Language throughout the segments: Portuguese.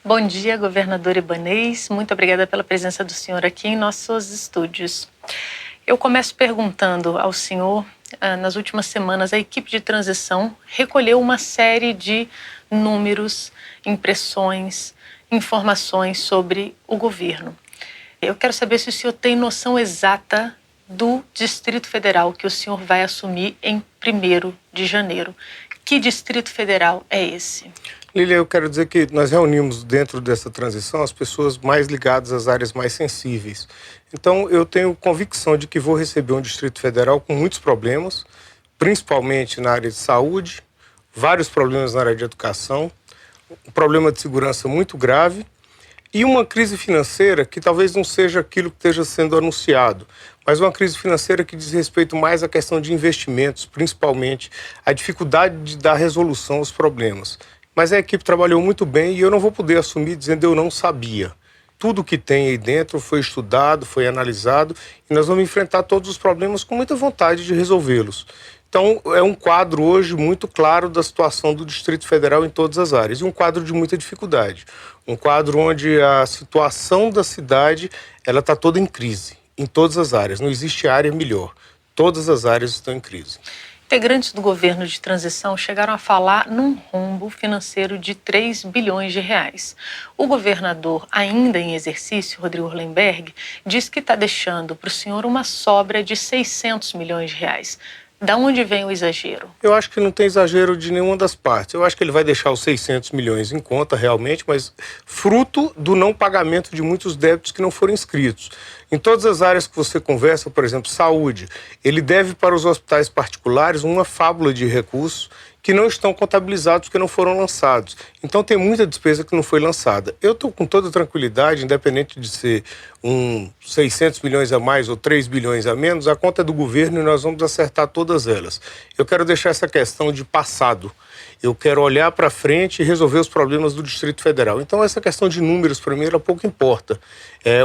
Bom dia, governador Ibanez. Muito obrigada pela presença do senhor aqui em nossos estúdios. Eu começo perguntando ao senhor, nas últimas semanas, a equipe de transição recolheu uma série de números, impressões, informações sobre o governo. Eu quero saber se o senhor tem noção exata do Distrito Federal que o senhor vai assumir em 1º de janeiro. Que Distrito Federal é esse? Lília, eu quero dizer que nós reunimos dentro dessa transição as pessoas mais ligadas às áreas mais sensíveis. Então, eu tenho convicção de que vou receber um Distrito Federal com muitos problemas, principalmente na área de saúde, vários problemas na área de educação, um problema de segurança muito grave e uma crise financeira que talvez não seja aquilo que esteja sendo anunciado, mas uma crise financeira que diz respeito mais à questão de investimentos, principalmente a dificuldade de dar resolução aos problemas. Mas a equipe trabalhou muito bem e eu não vou poder assumir dizendo eu não sabia. Tudo que tem aí dentro foi estudado, foi analisado e nós vamos enfrentar todos os problemas com muita vontade de resolvê-los. Então, é um quadro hoje muito claro da situação do Distrito Federal em todas as áreas e um quadro de muita dificuldade. Um quadro onde a situação da cidade ela está toda em crise, em todas as áreas. Não existe área melhor. Todas as áreas estão em crise. Integrantes do governo de transição chegaram a falar num rombo financeiro de 3 bilhões de reais. O governador, ainda em exercício, Rodrigo Hollenberg, diz que está deixando para o senhor uma sobra de 600 milhões de reais. Da onde vem o exagero? Eu acho que não tem exagero de nenhuma das partes. Eu acho que ele vai deixar os 600 milhões em conta realmente, mas fruto do não pagamento de muitos débitos que não foram inscritos. Em todas as áreas que você conversa, por exemplo, saúde, ele deve para os hospitais particulares uma fábula de recursos que não estão contabilizados porque não foram lançados. Então tem muita despesa que não foi lançada. Eu estou com toda tranquilidade, independente de ser 600 milhões a mais ou 3 bilhões a menos, a conta é do governo e nós vamos acertar todas elas. Eu quero deixar essa questão de passado. Eu quero olhar para frente e resolver os problemas do Distrito Federal. Então, essa questão de números, para mim, ela pouco importa.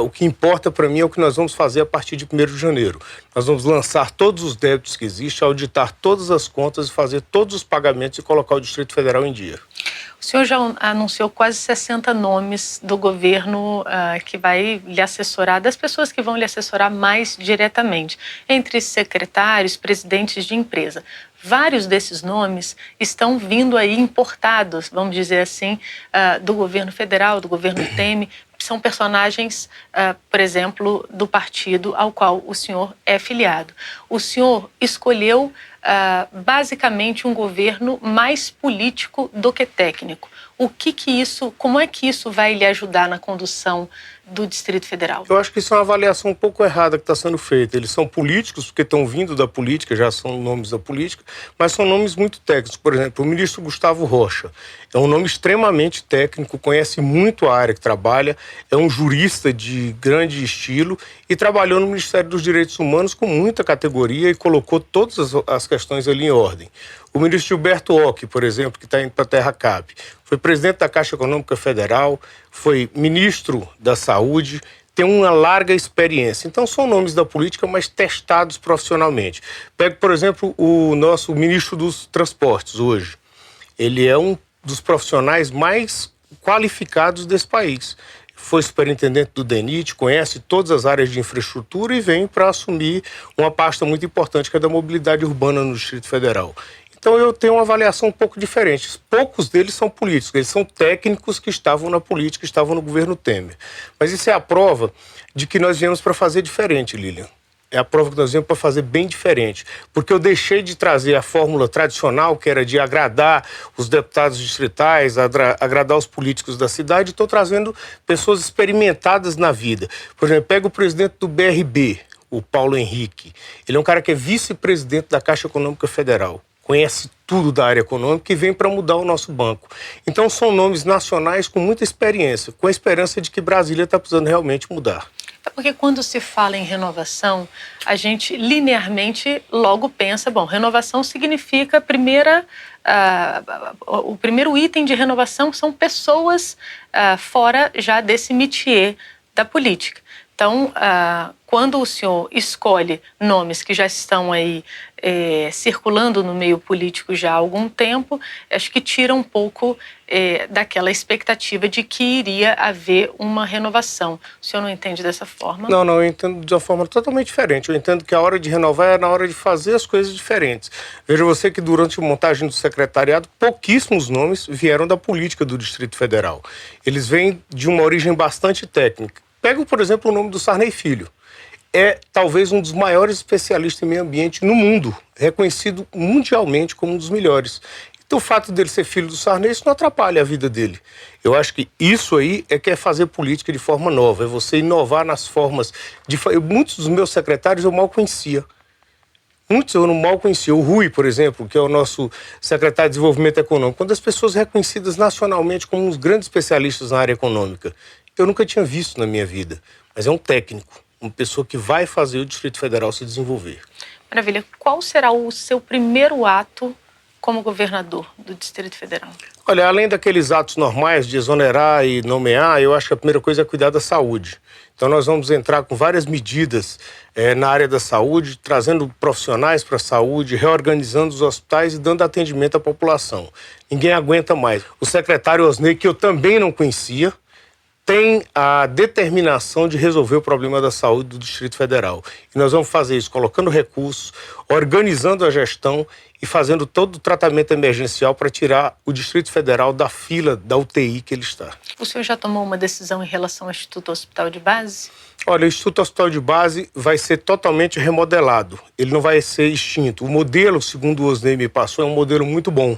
O que importa para mim é o que nós vamos fazer a partir de 1º de janeiro. Nós vamos lançar todos os débitos que existem, auditar todas as contas e fazer todos os pagamentos e colocar o Distrito Federal em dia. O senhor já anunciou quase 60 nomes do governo que vai lhe assessorar, das pessoas que vão lhe assessorar mais diretamente, entre secretários, presidentes de empresa. Vários desses nomes estão vindo aí importados, vamos dizer assim, do governo federal, do governo Temer. São personagens, por exemplo, do partido ao qual o senhor é filiado. O senhor escolheu basicamente um governo mais político do que técnico. Como é que isso vai lhe ajudar na condução do Distrito Federal? Eu acho que isso é uma avaliação um pouco errada que está sendo feita. Eles são políticos porque estão vindo da política, já são nomes da política, mas são nomes muito técnicos. Por exemplo, o ministro Gustavo Rocha é um nome extremamente técnico, conhece muito a área que trabalha, é um jurista de grande estilo e trabalhou no Ministério dos Direitos Humanos com muita categoria e colocou todas as questões ali em ordem. O ministro Gilberto Occhi, por exemplo, que está indo para a Terra Cap, foi presidente da Caixa Econômica Federal, foi ministro da Saúde, tem uma larga experiência. Então, são nomes da política, mas testados profissionalmente. Pego, por exemplo, o nosso ministro dos Transportes hoje. Ele é um dos profissionais mais qualificados desse país. Foi superintendente do DENIT, conhece todas as áreas de infraestrutura e vem para assumir uma pasta muito importante, que é da mobilidade urbana no Distrito Federal. Então eu tenho uma avaliação um pouco diferente. Poucos deles são políticos, eles são técnicos que estavam na política, estavam no governo Temer. Mas isso é a prova de que nós viemos para fazer diferente, Lilian. É a prova que nós viemos para fazer bem diferente. Porque eu deixei de trazer a fórmula tradicional, que era de agradar os deputados distritais, agradar os políticos da cidade, e estou trazendo pessoas experimentadas na vida. Por exemplo, pega o presidente do BRB, o Paulo Henrique. Ele é um cara que é vice-presidente da Caixa Econômica Federal. Conhece tudo da área econômica e vem para mudar o nosso banco. Então são nomes nacionais com muita experiência, com a esperança de que Brasília está precisando realmente mudar. É porque quando se fala em renovação, a gente linearmente logo pensa, bom, renovação significa o primeiro item de renovação são pessoas fora já desse métier da política. Então, quando o senhor escolhe nomes que já estão aí circulando no meio político já há algum tempo, acho que tira um pouco daquela expectativa de que iria haver uma renovação. O senhor não entende dessa forma? Não, eu entendo de uma forma totalmente diferente. Eu entendo que a hora de renovar é na hora de fazer as coisas diferentes. Veja você que durante a montagem do secretariado, pouquíssimos nomes vieram da política do Distrito Federal. Eles vêm de uma origem bastante técnica. Pega, por exemplo, o nome do Sarney Filho. É talvez um dos maiores especialistas em meio ambiente no mundo, reconhecido mundialmente como um dos melhores. Então, o fato dele ser filho do Sarney, isso não atrapalha a vida dele. Eu acho que isso aí é que é fazer política de forma nova, é você inovar nas formas de... Muitos dos meus secretários eu mal conhecia. Muitos eu não mal conhecia. O Rui, por exemplo, que é o nosso secretário de Desenvolvimento Econômico, uma das pessoas reconhecidas nacionalmente como uns grandes especialistas na área econômica. Eu nunca tinha visto na minha vida, mas é um técnico, uma pessoa que vai fazer o Distrito Federal se desenvolver. Maravilha. Qual será o seu primeiro ato como governador do Distrito Federal? Olha, além daqueles atos normais de exonerar e nomear, eu acho que a primeira coisa é cuidar da saúde. Então nós vamos entrar com várias medidas na área da saúde, trazendo profissionais para a saúde, reorganizando os hospitais e dando atendimento à população. Ninguém aguenta mais. O secretário Osney, que eu também não conhecia, tem a determinação de resolver o problema da saúde do Distrito Federal. E nós vamos fazer isso colocando recursos, organizando a gestão e fazendo todo o tratamento emergencial para tirar o Distrito Federal da fila da UTI que ele está. O senhor já tomou uma decisão em relação ao Instituto Hospital de Base? Olha, o Instituto Hospital de Base vai ser totalmente remodelado. Ele não vai ser extinto. O modelo, segundo o Osney me passou, é um modelo muito bom.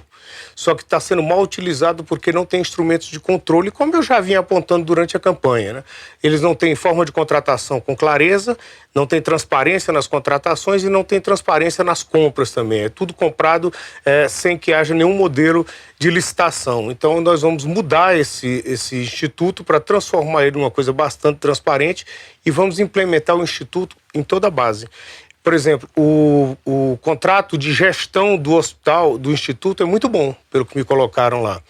Só que está sendo mal utilizado porque não tem instrumentos de controle, como eu já vinha apontando durante a campanha, né? Eles não têm forma de contratação com clareza, não tem transparência nas contratações e não tem transparência nas compras também. É tudo comprado sem que haja nenhum modelo de licitação. Então nós vamos mudar esse instituto para transformar ele em uma coisa bastante transparente e vamos implementar o instituto em toda a base. Por exemplo, o contrato de gestão do hospital, do instituto, é muito bom, pelo que me colocaram lá.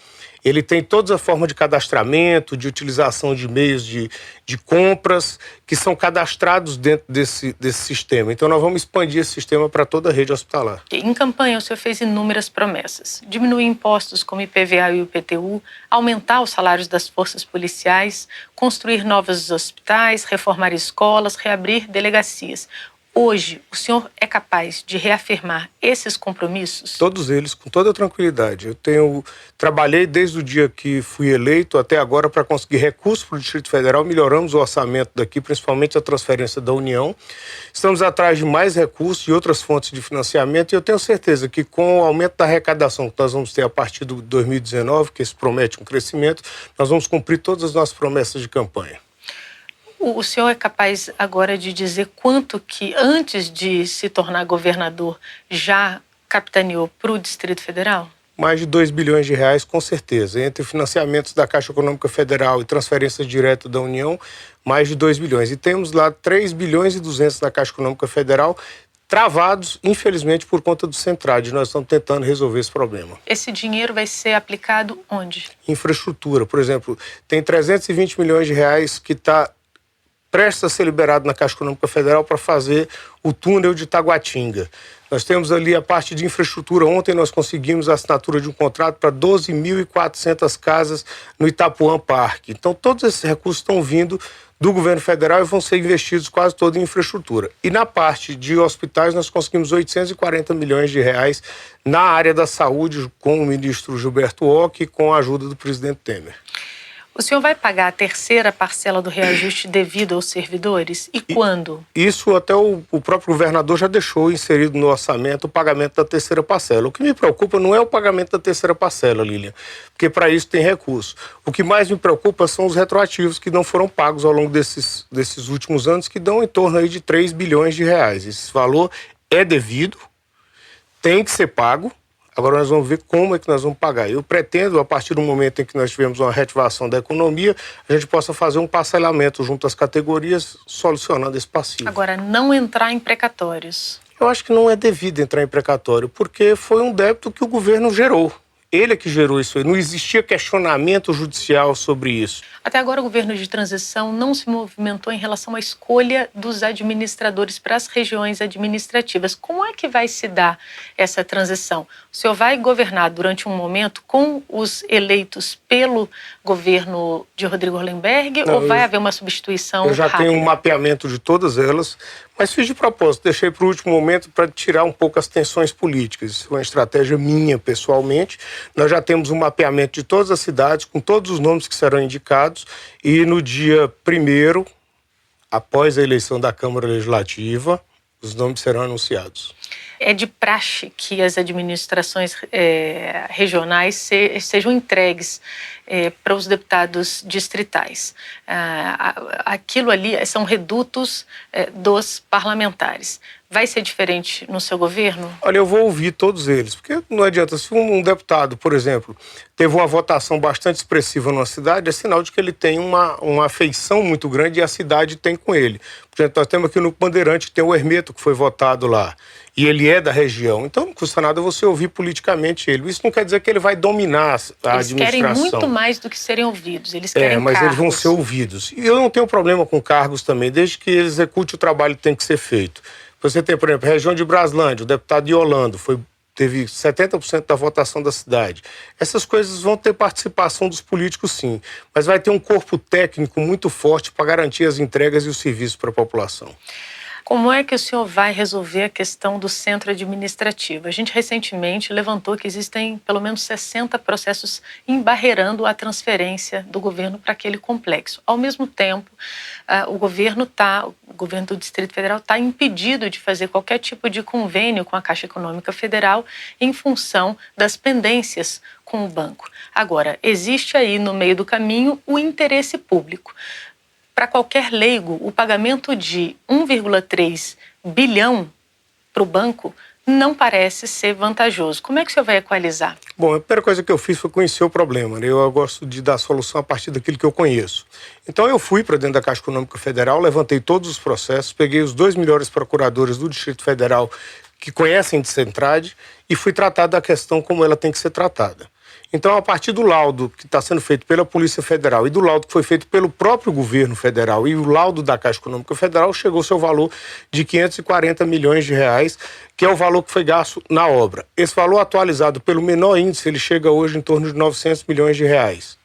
Ele tem toda a forma de cadastramento, de utilização de meios de compras, que são cadastrados dentro desse sistema. Então, nós vamos expandir esse sistema para toda a rede hospitalar. Em campanha, o senhor fez inúmeras promessas. Diminuir impostos como IPVA e o IPTU, aumentar os salários das forças policiais, construir novos hospitais, reformar escolas, reabrir delegacias. Hoje, o senhor é capaz de reafirmar esses compromissos? Todos eles, com toda tranquilidade. Trabalhei desde o dia que fui eleito até agora para conseguir recursos para o Distrito Federal, melhoramos o orçamento daqui, principalmente a transferência da União. Estamos atrás de mais recursos e outras fontes de financiamento e eu tenho certeza que com o aumento da arrecadação que nós vamos ter a partir de 2019, que isso promete um crescimento, nós vamos cumprir todas as nossas promessas de campanha. O senhor é capaz agora de dizer quanto que, antes de se tornar governador, já capitaneou para o Distrito Federal? Mais de 2 bilhões de reais, com certeza. Entre financiamentos da Caixa Econômica Federal e transferências diretas da União, mais de 2 bilhões. E temos lá 3 bilhões e 200 da Caixa Econômica Federal, travados, infelizmente, por conta do Centrad. Nós estamos tentando resolver esse problema. Esse dinheiro vai ser aplicado onde? Infraestrutura. Por exemplo, tem 320 milhões de reais que está prestes a ser liberado na Caixa Econômica Federal para fazer o túnel de Taguatinga. Nós temos ali a parte de infraestrutura. Ontem nós conseguimos a assinatura de um contrato para 12.400 casas no Itapuã Parque. Então, todos esses recursos estão vindo do governo federal e vão ser investidos quase todo em infraestrutura. E na parte de hospitais, nós conseguimos 840 milhões de reais na área da saúde com o ministro Gilberto Ock e com a ajuda do presidente Temer. O senhor vai pagar a terceira parcela do reajuste devido aos servidores? E quando? Isso até o próprio governador já deixou inserido no orçamento o pagamento da terceira parcela. O que me preocupa não é o pagamento da terceira parcela, Lilian, porque para isso tem recurso. O que mais me preocupa são os retroativos que não foram pagos ao longo desses últimos anos, que dão em torno aí de 3 bilhões de reais. Esse valor é devido, tem que ser pago. Agora nós vamos ver como é que nós vamos pagar. Eu pretendo, a partir do momento em que nós tivermos uma reativação da economia, a gente possa fazer um parcelamento junto às categorias, solucionando esse passivo. Agora, não entrar em precatórios. Eu acho que não é devido entrar em precatório, porque foi um débito que o governo gerou. Ele é que gerou isso aí. Não existia questionamento judicial sobre isso. Até agora, o governo de transição não se movimentou em relação à escolha dos administradores para as regiões administrativas. Como é que vai se dar essa transição? O senhor vai governar durante um momento com os eleitos pelo governo de Rodrigo Hollenberg ou vai haver uma substituição Eu já rápida? tenho um mapeamento de todas elas, mas fiz de propósito, deixei para o último momento para tirar um pouco as tensões políticas. Isso é uma estratégia minha, pessoalmente. Nós já temos um mapeamento de todas as cidades, com todos os nomes que serão indicados, e no dia 1º, após a eleição da Câmara Legislativa, os nomes serão anunciados. É de praxe que as administrações regionais sejam entregues para os deputados distritais. Aquilo ali são redutos dos parlamentares. Vai ser diferente no seu governo? Olha, eu vou ouvir todos eles, porque não adianta. Se um deputado, por exemplo, teve uma votação bastante expressiva numa cidade, é sinal de que ele tem uma afeição muito grande e a cidade tem com ele. Por exemplo, nós temos aqui no Bandeirante, tem o Hermeto, que foi votado lá, e ele é da região. Então, não custa nada você ouvir politicamente ele. Isso não quer dizer que ele vai dominar a administração. Eles querem muito mais do que serem ouvidos. Eles querem mas cargos. Eles vão ser ouvidos. E eu não tenho problema com cargos também, desde que execute o trabalho que tem que ser feito. Você tem, por exemplo, a região de Braslândia, o deputado Yolando teve 70% da votação da cidade. Essas coisas vão ter participação dos políticos, sim, mas vai ter um corpo técnico muito forte para garantir as entregas e os serviços para a população. Como é que o senhor vai resolver a questão do centro administrativo? A gente recentemente levantou que existem pelo menos 60 processos embarreirando a transferência do governo para aquele complexo. Ao mesmo tempo, o governo do Distrito Federal está impedido de fazer qualquer tipo de convênio com a Caixa Econômica Federal em função das pendências com o banco. Agora, existe aí no meio do caminho o interesse público. Para qualquer leigo, o pagamento de 1,3 bilhão para o banco não parece ser vantajoso. Como é que o senhor vai equalizar? Bom, a primeira coisa que eu fiz foi conhecer o problema, né? Eu gosto de dar solução a partir daquilo que eu conheço. Então eu fui para dentro da Caixa Econômica Federal, levantei todos os processos, peguei os 2 melhores procuradores do Distrito Federal que conhecem de Centrade e fui tratar da questão como ela tem que ser tratada. Então, a partir do laudo que está sendo feito pela Polícia Federal e do laudo que foi feito pelo próprio governo federal e o laudo da Caixa Econômica Federal, chegou ao seu valor de 540 milhões de reais, que é o valor que foi gasto na obra. Esse valor atualizado pelo menor índice, ele chega hoje em torno de 900 milhões de reais.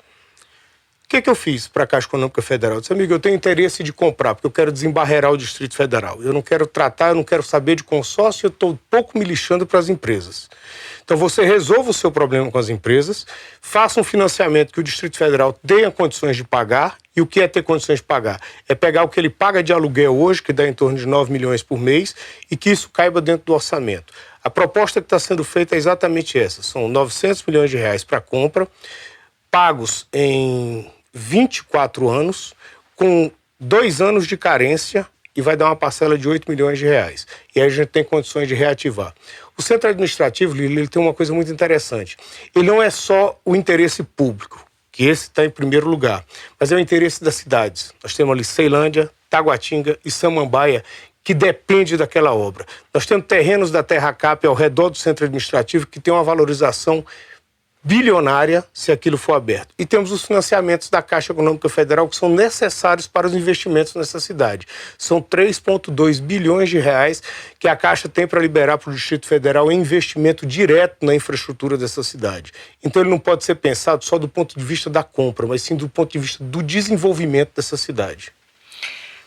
O que eu fiz para a Caixa Econômica Federal? Eu disse, amigo, eu tenho interesse de comprar, porque eu quero desembarrear o Distrito Federal. Eu não quero tratar, eu não quero saber de consórcio, eu estou pouco me lixando para as empresas. Então você resolva o seu problema com as empresas, faça um financiamento que o Distrito Federal tenha condições de pagar. E o que é ter condições de pagar? É pegar o que ele paga de aluguel hoje, que dá em torno de 9 milhões por mês, e que isso caiba dentro do orçamento. A proposta que está sendo feita é exatamente essa. São 900 milhões de reais para compra, pagos em 24 anos, com 2 anos de carência, e vai dar uma parcela de 8 milhões de reais. E aí a gente tem condições de reativar. O centro administrativo, ele tem uma coisa muito interessante. Ele não é só o interesse público, que esse está em primeiro lugar, mas é o interesse das cidades. Nós temos ali Ceilândia, Taguatinga e Samambaia, que depende daquela obra. Nós temos terrenos da Terra Cap ao redor do centro administrativo que tem uma valorização bilionária se aquilo for aberto. E temos os financiamentos da Caixa Econômica Federal que são necessários para os investimentos nessa cidade. São 3,2 bilhões de reais que a Caixa tem para liberar para o Distrito Federal em investimento direto na infraestrutura dessa cidade. Então ele não pode ser pensado só do ponto de vista da compra, mas sim do ponto de vista do desenvolvimento dessa cidade.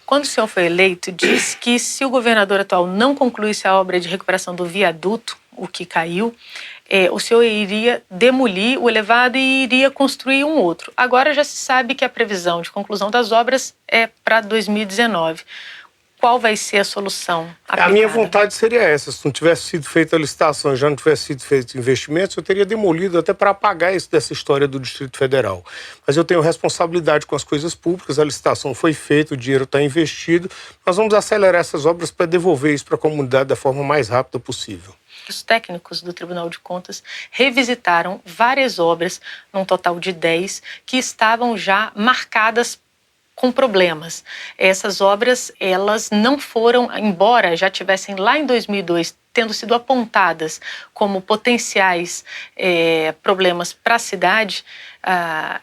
Quando o senhor foi eleito, disse que se o governador atual não concluísse a obra de recuperação do viaduto, o que caiu, o senhor iria demolir o elevado e iria construir um outro. Agora já se sabe que a previsão de conclusão das obras é para 2019. Qual vai ser a solução aplicada? A minha vontade seria essa. Se não tivesse sido feita a licitação e já não tivesse sido feito investimentos, eu teria demolido até para apagar isso dessa história do Distrito Federal. Mas eu tenho responsabilidade com as coisas públicas, a licitação foi feita, o dinheiro está investido. Nós vamos acelerar essas obras para devolver isso para a comunidade da forma mais rápida possível. Os técnicos do Tribunal de Contas revisitaram várias obras, num total de 10, que estavam já marcadas com problemas. Essas obras, elas não foram, embora já tivessem lá em 2002 tendo sido apontadas como potenciais problemas para a cidade,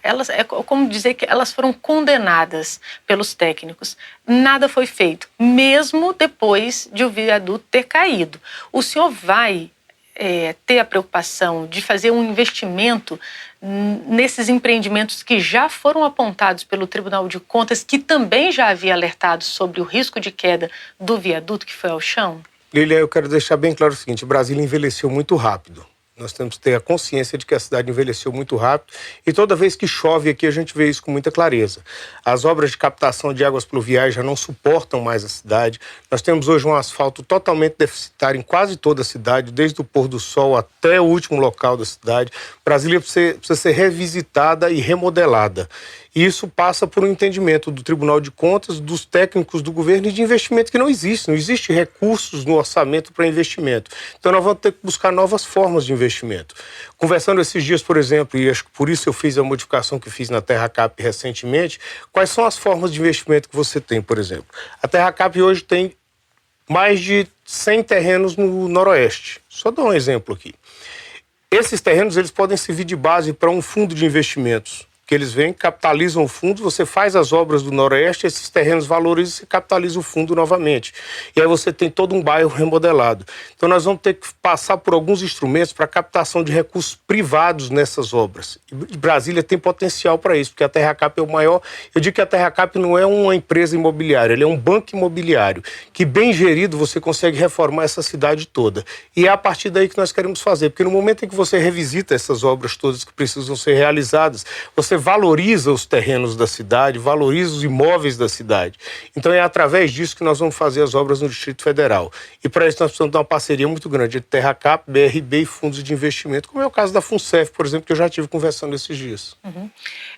elas, é como dizer que elas foram condenadas pelos técnicos. Nada foi feito, mesmo depois de o viaduto ter caído. O senhor vai ter a preocupação de fazer um investimento nesses empreendimentos que já foram apontados pelo Tribunal de Contas, que também já havia alertado sobre o risco de queda do viaduto que foi ao chão? Lília, eu quero deixar bem claro o seguinte: Brasília envelheceu muito rápido. Nós temos que ter a consciência de que a cidade envelheceu muito rápido e toda vez que chove aqui a gente vê isso com muita clareza. As obras de captação de águas pluviais já não suportam mais a cidade. Nós temos hoje um asfalto totalmente deficitário em quase toda a cidade, desde o pôr do sol até o último local da cidade. Brasília precisa ser revisitada e remodelada. E isso passa por um entendimento do Tribunal de Contas, dos técnicos do governo e de investimento que não existe. Não existe recursos no orçamento para investimento. Então nós vamos ter que buscar novas formas de investimento. Conversando esses dias, por exemplo, e acho que por isso eu fiz a modificação que fiz na TerraCap recentemente, quais são as formas de investimento que você tem, por exemplo? A TerraCap hoje tem mais de 100 terrenos no Noroeste. Só dou um exemplo aqui. Esses terrenos eles podem servir de base para um fundo de investimentos, que eles vêm, capitalizam o fundo, você faz as obras do Noroeste, esses terrenos valorizam e capitaliza o fundo novamente. E aí você tem todo um bairro remodelado. Então nós vamos ter que passar por alguns instrumentos para captação de recursos privados nessas obras. E Brasília tem potencial para isso, porque a TerraCap é o maior. Eu digo que a TerraCap não é uma empresa imobiliária, ele é um banco imobiliário, que bem gerido você consegue reformar essa cidade toda. E é a partir daí que nós queremos fazer, porque no momento em que você revisita essas obras todas que precisam ser realizadas, você valoriza os terrenos da cidade, valoriza os imóveis da cidade. Então é através disso que nós vamos fazer as obras no Distrito Federal. E para isso nós precisamos de uma parceria muito grande entre TerraCap, BRB e fundos de investimento, como é o caso da FUNCEF, por exemplo, que eu já estive conversando esses dias. Uhum.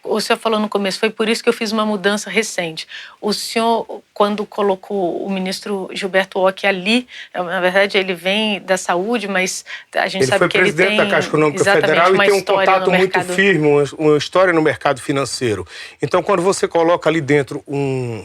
O senhor falou no começo, foi por isso que eu fiz uma mudança recente. O senhor, quando colocou o ministro Gilberto Ock ali, na verdade ele vem da saúde, mas a gente sabe que ele tem... Ele foi presidente da Caixa Econômica Federal e tem um contato muito firme, uma história no mercado financeiro. Então, quando você coloca ali dentro um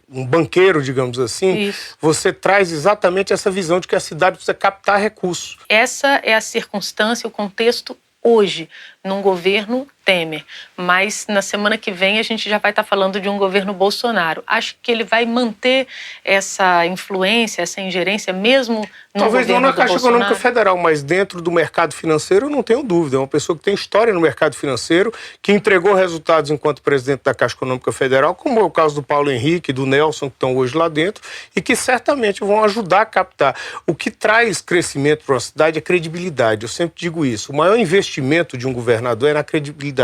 banqueiro, digamos assim, isso, você traz exatamente essa visão de que a cidade precisa captar recursos. Essa é a circunstância, o contexto hoje, num governo Temer. Mas na semana que vem a gente já vai estar falando de um governo Bolsonaro. Acho que ele vai manter essa influência, essa ingerência, mesmo no talvez governo não na Caixa Bolsonaro? Econômica Federal, mas dentro do mercado financeiro eu não tenho dúvida. É uma pessoa que tem história no mercado financeiro, que entregou resultados enquanto presidente da Caixa Econômica Federal, como é o caso do Paulo Henrique, do Nelson, que estão hoje lá dentro, e que certamente vão ajudar a captar. O que traz crescimento para uma cidade é credibilidade. Eu sempre digo isso. O maior investimento de um governador é na credibilidade.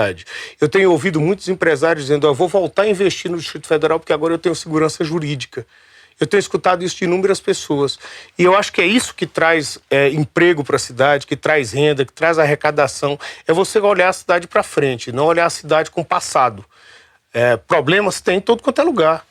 Eu tenho ouvido muitos empresários dizendo: eu vou voltar a investir no Distrito Federal porque agora eu tenho segurança jurídica. Eu tenho escutado isso de inúmeras pessoas. E eu acho que é isso que traz emprego para a cidade, que traz renda, que traz arrecadação. É você olhar a cidade para frente, não olhar a cidade com o passado. Problemas tem em todo quanto é lugar.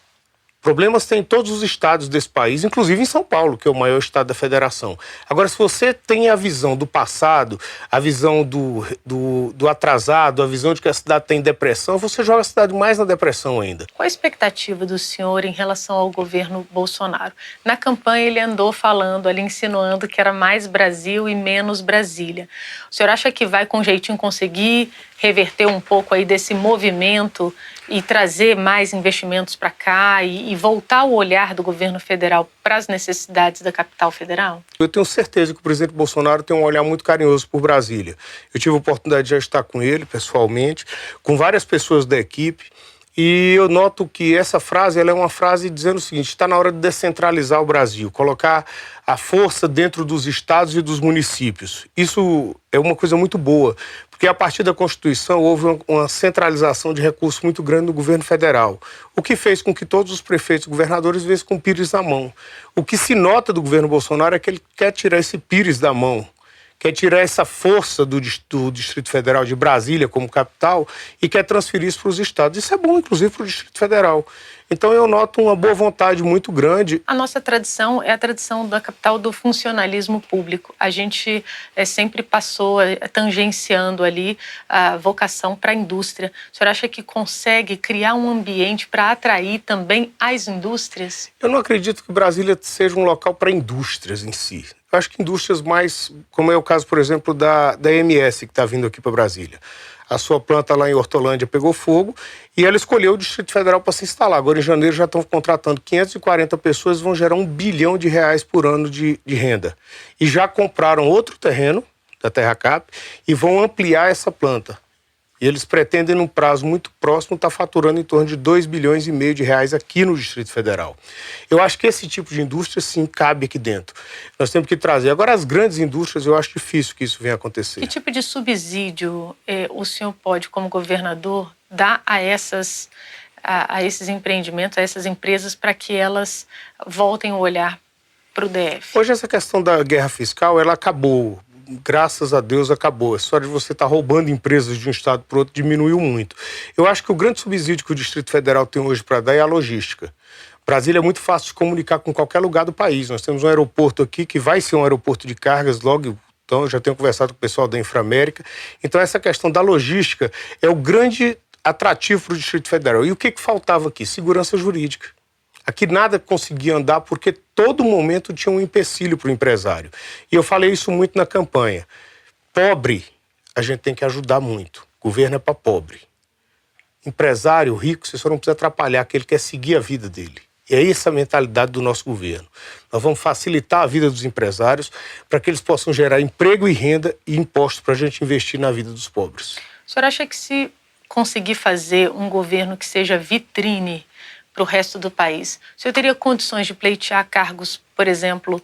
Problemas tem em todos os estados desse país, inclusive em São Paulo, que é o maior estado da federação. Agora, se você tem a visão do passado, a visão do atrasado, a visão de que a cidade tem depressão, você joga a cidade mais na depressão ainda. Qual a expectativa do senhor em relação ao governo Bolsonaro? Na campanha ele andou falando ali, insinuando que era mais Brasil e menos Brasília. O senhor acha que vai com jeitinho conseguir reverter um pouco aí desse movimento e trazer mais investimentos para cá e voltar o olhar do governo federal para as necessidades da capital federal? Eu tenho certeza que o presidente Bolsonaro tem um olhar muito carinhoso por Brasília. Eu tive a oportunidade de já estar com ele pessoalmente, com várias pessoas da equipe, e eu noto que essa frase ela é uma frase dizendo o seguinte: está na hora de descentralizar o Brasil, colocar a força dentro dos estados e dos municípios. Isso é uma coisa muito boa, porque a partir da Constituição houve uma centralização de recursos muito grande no governo federal, o que fez com que todos os prefeitos e governadores viessem com o pires na mão. O que se nota do governo Bolsonaro é que ele quer tirar esse pires da mão, quer tirar essa força do Distrito Federal, de Brasília como capital, e quer transferir isso para os estados. Isso é bom, inclusive, para o Distrito Federal. Então eu noto uma boa vontade muito grande. A nossa tradição é a tradição da capital do funcionalismo público. A gente sempre passou tangenciando ali a vocação para a indústria. O senhor acha que consegue criar um ambiente para atrair também as indústrias? Eu não acredito que Brasília seja um local para indústrias em si. Eu acho que indústrias mais, como é o caso, por exemplo, da MS, que está vindo aqui para Brasília. A sua planta lá em Hortolândia pegou fogo e ela escolheu o Distrito Federal para se instalar. Agora, em janeiro, já estão contratando 540 pessoas, vão gerar R$1 bilhão por ano de renda. E já compraram outro terreno da TerraCap e vão ampliar essa planta. E eles pretendem, num prazo muito próximo, estar faturando em torno de R$2,5 bilhões aqui no Distrito Federal. Eu acho que esse tipo de indústria, sim, cabe aqui dentro. Nós temos que trazer. Agora, as grandes indústrias, eu acho difícil que isso venha a acontecer. Que tipo de subsídio o senhor pode, como governador, dar a esses empreendimentos, a essas empresas, para que elas voltem o olhar para o DF? Hoje, essa questão da guerra fiscal, ela acabou. Graças a Deus acabou. A história de você estar roubando empresas de um estado para o outro diminuiu muito. Eu acho que o grande subsídio que o Distrito Federal tem hoje para dar é a logística. Brasília é muito fácil de comunicar com qualquer lugar do país. Nós temos um aeroporto aqui que vai ser um aeroporto de cargas logo. Então, eu já tenho conversado com o pessoal da Inframérica. Então, essa questão da logística é o grande atrativo para o Distrito Federal. E o que faltava aqui? Segurança jurídica. Aqui nada conseguia andar porque todo momento tinha um empecilho para o empresário. E eu falei isso muito na campanha. Pobre, a gente tem que ajudar muito. Governo é para pobre. Empresário, rico, você só não precisa atrapalhar, que ele quer seguir a vida dele. E é essa a mentalidade do nosso governo. Nós vamos facilitar a vida dos empresários para que eles possam gerar emprego e renda e impostos para a gente investir na vida dos pobres. O senhor acha que se conseguir fazer um governo que seja vitrine para o resto do país, o senhor teria condições de pleitear cargos, por exemplo,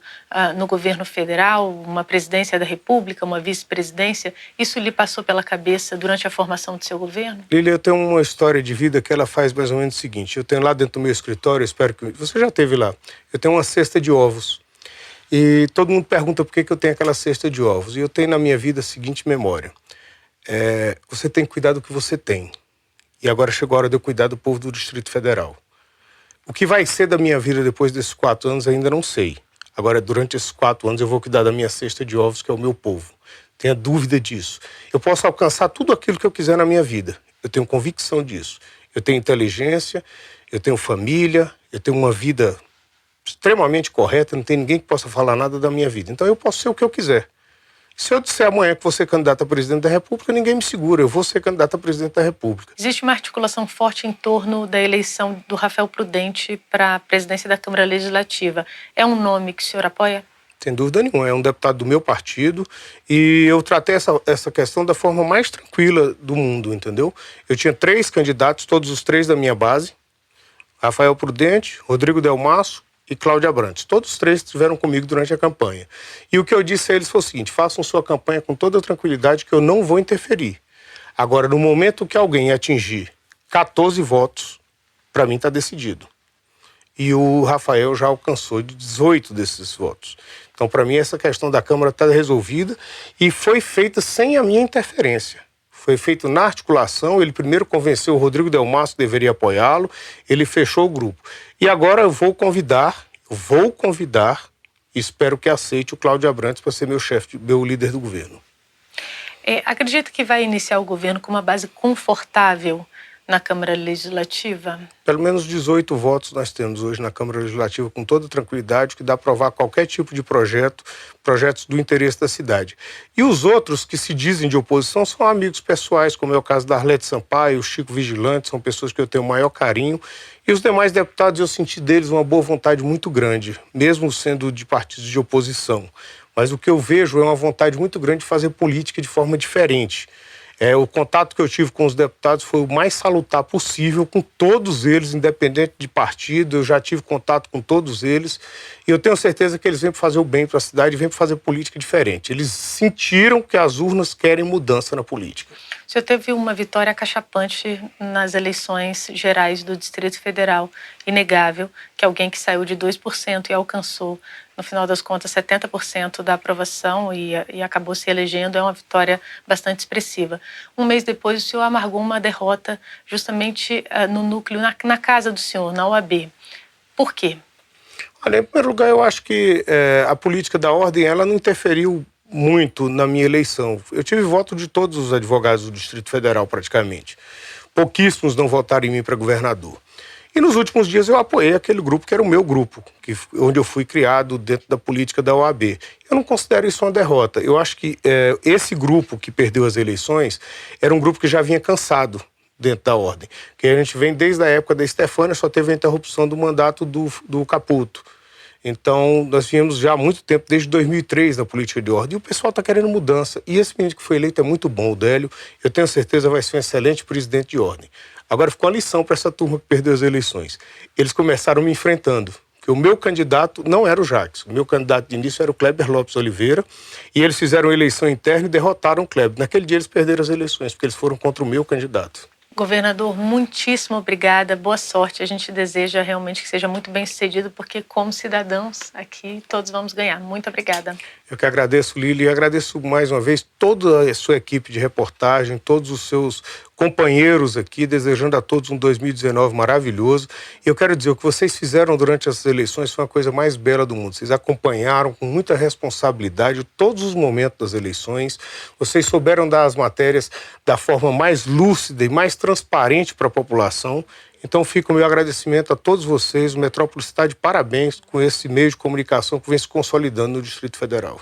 no governo federal, uma presidência da República, uma vice-presidência? Isso lhe passou pela cabeça durante a formação do seu governo? Lília, eu tenho uma história de vida que ela faz mais ou menos o seguinte. Eu tenho lá dentro do meu escritório, espero que você já esteve lá, eu tenho uma cesta de ovos. E todo mundo pergunta por que eu tenho aquela cesta de ovos. E eu tenho na minha vida a seguinte memória. Você tem que cuidar do que você tem. E agora chegou a hora de eu cuidar do povo do Distrito Federal. O que vai ser da minha vida depois desses 4 anos ainda não sei. Agora, durante esses 4 anos, eu vou cuidar da minha cesta de ovos, que é o meu povo. Tenha dúvida disso. Eu posso alcançar tudo aquilo que eu quiser na minha vida. Eu tenho convicção disso. Eu tenho inteligência, eu tenho família, eu tenho uma vida extremamente correta, não tem ninguém que possa falar nada da minha vida. Então eu posso ser o que eu quiser. Se eu disser amanhã que vou ser candidato a presidente da República, ninguém me segura, eu vou ser candidato a presidente da República. Existe uma articulação forte em torno da eleição do Rafael Prudente para a presidência da Câmara Legislativa. É um nome que o senhor apoia? Sem dúvida nenhuma, é um deputado do meu partido e eu tratei essa questão da forma mais tranquila do mundo, entendeu? Eu tinha 3 candidatos, todos os 3 da minha base, Rafael Prudente, Rodrigo Delmasso e Cláudia Abrantes. Todos os 3 estiveram comigo durante a campanha. E o que eu disse a eles foi o seguinte: façam sua campanha com toda a tranquilidade que eu não vou interferir. Agora, no momento que alguém atingir 14 votos, para mim está decidido. E o Rafael já alcançou 18 desses votos. Então, para mim, essa questão da Câmara está resolvida e foi feita sem a minha interferência. Foi feito na articulação, ele primeiro convenceu o Rodrigo Delmasso que deveria apoiá-lo, ele fechou o grupo. E agora eu vou convidar, espero que aceite o Cláudio Abrantes para ser meu líder do governo. Acredita que vai iniciar o governo com uma base confortável na Câmara Legislativa? Pelo menos 18 votos nós temos hoje na Câmara Legislativa, com toda tranquilidade, que dá para aprovar qualquer tipo de projetos do interesse da cidade. E os outros que se dizem de oposição são amigos pessoais, como é o caso da Arlete Sampaio, o Chico Vigilante, são pessoas que eu tenho o maior carinho. E os demais deputados, eu senti deles uma boa vontade muito grande, mesmo sendo de partidos de oposição. Mas o que eu vejo é uma vontade muito grande de fazer política de forma diferente. O contato que eu tive com os deputados foi o mais salutar possível, com todos eles, independente de partido. Eu já tive contato com todos eles e eu tenho certeza que eles vêm para fazer o bem para a cidade e vêm para fazer política diferente. Eles sentiram que as urnas querem mudança na política. O senhor teve uma vitória acachapante nas eleições gerais do Distrito Federal. Inegável que alguém que saiu de 2% e alcançou, no final das contas, 70% da aprovação e acabou se elegendo, é uma vitória bastante expressiva. Um mês depois, o senhor amargou uma derrota justamente no núcleo, na casa do senhor, na OAB. Por quê? Olha, em primeiro lugar, eu acho que a política da ordem ela não interferiu muito na minha eleição. Eu tive voto de todos os advogados do Distrito Federal, praticamente. Pouquíssimos não votaram em mim para governador. E nos últimos dias eu apoiei aquele grupo que era o meu grupo, onde eu fui criado dentro da política da OAB. Eu não considero isso uma derrota. Eu acho que esse grupo que perdeu as eleições era um grupo que já vinha cansado dentro da ordem. Que a gente vem desde a época da Stefânia, só teve a interrupção do mandato do Caputo. Então, nós viemos já há muito tempo, desde 2003, na política de ordem. E o pessoal está querendo mudança. E esse ministro que foi eleito é muito bom, o Délio. Eu tenho certeza vai ser um excelente presidente de ordem. Agora, ficou uma lição para essa turma que perdeu as eleições. Eles começaram me enfrentando. Porque o meu candidato não era o Jacques. O meu candidato de início era o Kleber Lopes Oliveira. E eles fizeram uma eleição interna e derrotaram o Kleber. Naquele dia, eles perderam as eleições, porque eles foram contra o meu candidato. Governador, muitíssimo obrigada, boa sorte. A gente deseja realmente que seja muito bem sucedido, porque como cidadãos aqui todos vamos ganhar. Muito obrigada. Eu que agradeço, Lili, e agradeço mais uma vez toda a sua equipe de reportagem, todos os seus companheiros aqui, desejando a todos um 2019 maravilhoso. E eu quero dizer, o que vocês fizeram durante essas eleições foi a coisa mais bela do mundo. Vocês acompanharam com muita responsabilidade todos os momentos das eleições. Vocês souberam dar as matérias da forma mais lúcida e mais transparente para a população. Então fica o meu agradecimento a todos vocês. O Metrópolis está de parabéns com esse meio de comunicação que vem se consolidando no Distrito Federal.